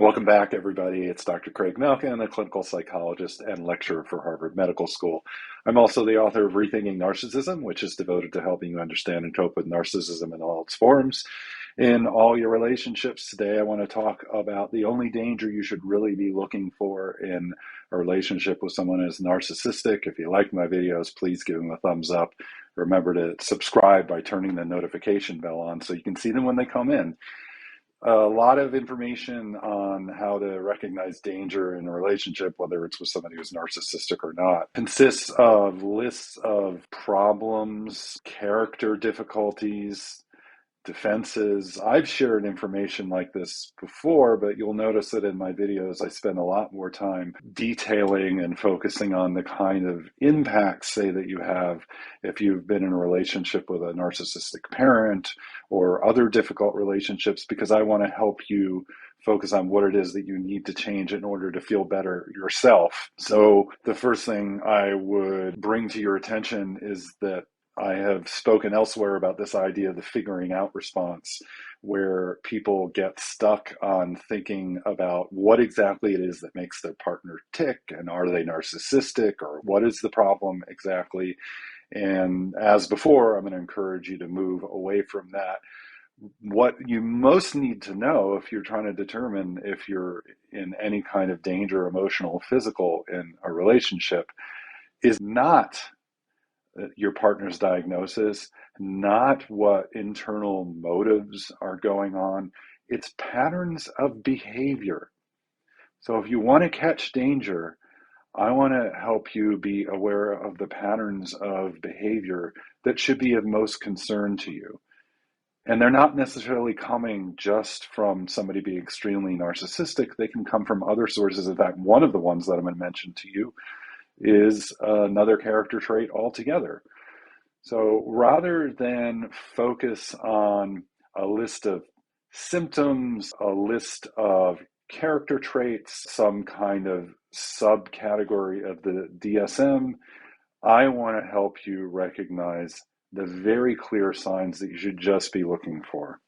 Welcome back, everybody. It's Dr. Craig Malkin, a clinical psychologist and lecturer for Harvard Medical School. I'm also the author of Rethinking Narcissism, which is devoted to helping you understand and cope with narcissism in all its forms in all your relationships. Today, I want to talk about the only danger you should really be looking for in a relationship with someone who is narcissistic. If you like my videos, please give them a thumbs up. Remember to subscribe by turning the notification bell on so you can see them when they come in. A lot of information on how to recognize danger in a relationship, whether it's with somebody who's narcissistic or not, consists of lists of problems, character difficulties, defenses. I've shared information like this before, but you'll notice that in my videos, I spend a lot more time detailing and focusing on the kind of impacts, say, that you have if you've been in a relationship with a narcissistic parent or other difficult relationships, because I want to help you focus on what it is that you need to change in order to feel better yourself. So the first thing I would bring to your attention is that I have spoken elsewhere about this idea of the figuring out response, where people get stuck on thinking about what exactly it is that makes their partner tick, and are they narcissistic, or what is the problem exactly? And as before, I'm going to encourage you to move away from that. What you most need to know if you're trying to determine if you're in any kind of danger, emotional, physical, in a relationship, is not your partner's diagnosis, not what internal motives are going on. It's patterns of behavior. So if you want to catch danger, I want to help you be aware of the patterns of behavior that should be of most concern to you. And they're not necessarily coming just from somebody being extremely narcissistic. They can come from other sources. In fact, one of the ones that I'm going to mention to you is another character trait altogether. So rather than focus on a list of symptoms, a list of character traits, some kind of subcategory of the DSM, I want to help you recognize the very clear signs that you should just be looking for.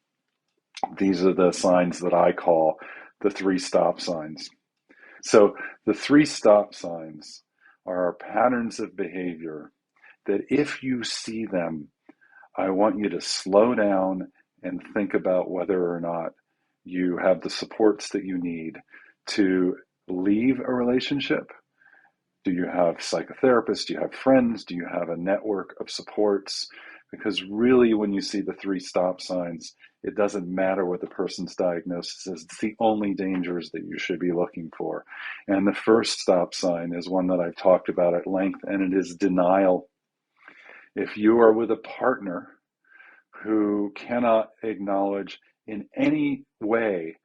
These are the signs that I call the 3 stop signs. So the 3 stop signs are patterns of behavior that if you see them, I want you to slow down and think about whether or not you have the supports that you need to leave a relationship. Do you have psychotherapists? Do you have friends? Do you have a network of supports? Because really, when you see the 3 stop signs, it doesn't matter what the person's diagnosis is. It's the only dangers that you should be looking for. And the first stop sign is one that I've talked about at length, and it is denial. If you are with a partner who cannot acknowledge in any way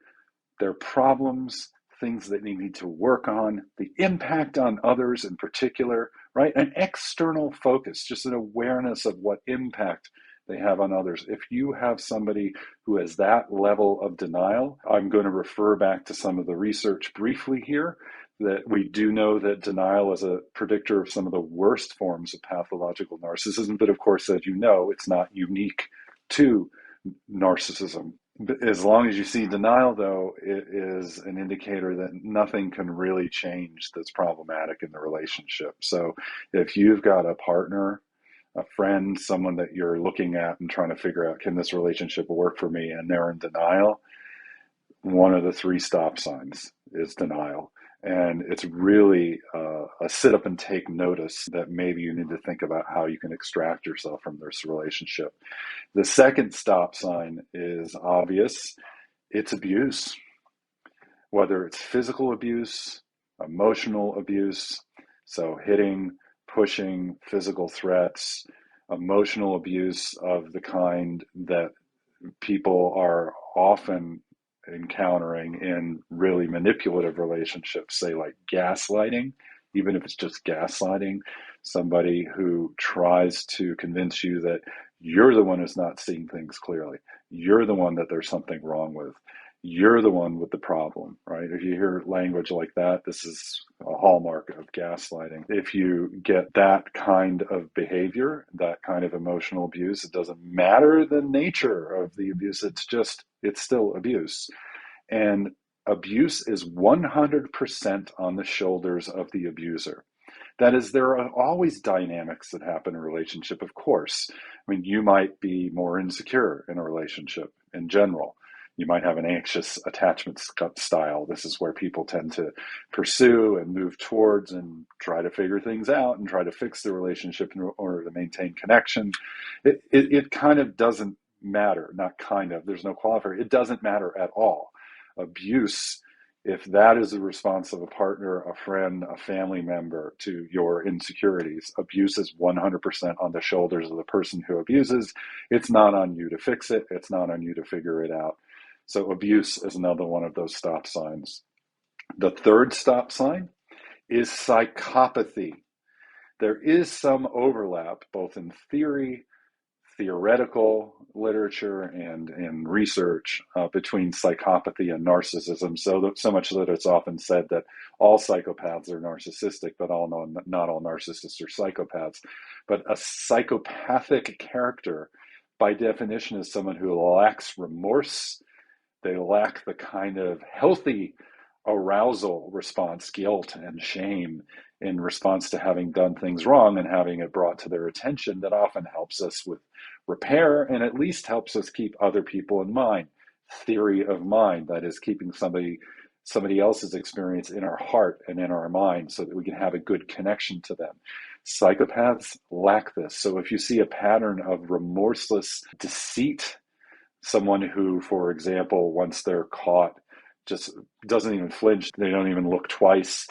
their problems, things that they need to work on, the impact on others in particular, right? An external focus, just an awareness of what impact they have on others. If you have somebody who has that level of denial, I'm going to refer back to some of the research briefly here, that we do know that denial is a predictor of some of the worst forms of pathological narcissism. But of course, as you know, it's not unique to narcissism. As long as you see denial, though, it is an indicator that nothing can really change that's problematic in the relationship. So if you've got a partner, a friend, someone that you're looking at and trying to figure out, can this relationship work for me, and they're in denial, one of the 3 stop signs is denial. And it's really a sit up and take notice that maybe you need to think about how you can extract yourself from this relationship. The second stop sign is obvious. It's abuse, whether it's physical abuse, emotional abuse, so hitting, pushing, physical threats, emotional abuse of the kind that people are often encountering in really manipulative relationships, say like gaslighting, even if it's just gaslighting, somebody who tries to convince you that you're the one who's not seeing things clearly. You're the one that there's something wrong with. You're the one with the problem, right? If you hear language like that, this is a hallmark of gaslighting. If you get that kind of behavior, that kind of emotional abuse, it doesn't matter the nature of the abuse. It's still abuse. And Abuse is 100% on the shoulders of the abuser. That is, there are always dynamics that happen in a relationship, of course. I mean, you might be more insecure in a relationship in general. You might have an anxious attachment style. This is where people tend to pursue and move towards and try to figure things out and try to fix the relationship in order to maintain connection. It kind of doesn't matter, not kind of, there's no qualifier. It doesn't matter at all. Abuse, if that is the response of a partner, a friend, a family member to your insecurities, abuse is 100% on the shoulders of the person who abuses. It's not on you to fix it. It's not on you to figure it out. So abuse is another one of those stop signs. The third stop sign is psychopathy. There is some overlap, both in theoretical literature and in research between psychopathy and narcissism, so much that it's often said that all psychopaths are narcissistic, but not all narcissists are psychopaths. But a psychopathic character, by definition, is someone who lacks remorse. They lack the kind of healthy arousal response, guilt and shame in response to having done things wrong and having it brought to their attention, that often helps us with repair and at least helps us keep other people in mind. Theory of mind, that is, keeping somebody else's experience in our heart and in our mind so that we can have a good connection to them. Psychopaths lack this. So if you see a pattern of remorseless deceit, someone who, for example, once they're caught, just doesn't even flinch, they don't even look twice,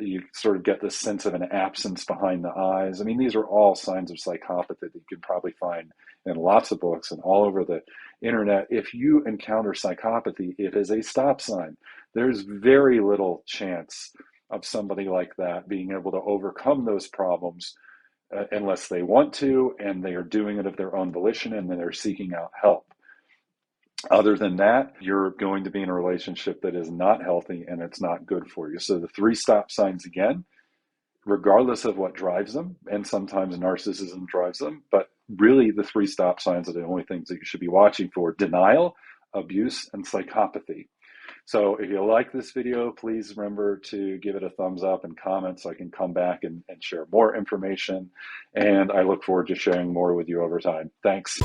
you sort of get this sense of an absence behind the eyes. I mean, these are all signs of psychopathy that you can probably find in lots of books and all over the internet. If you encounter psychopathy, it is a stop sign. There's very little chance of somebody like that being able to overcome those problems unless they want to, and they are doing it of their own volition, and then they're seeking out help. Other than that, you're going to be in a relationship that is not healthy and it's not good for you. So the three stop signs, again, regardless of what drives them, and sometimes narcissism drives them, but really the three stop signs are the only things that you should be watching for: denial, abuse, and psychopathy. So if you like this video, please remember to give it a thumbs up and comment so I can come back and share more information. And I look forward to sharing more with you over time. Thanks.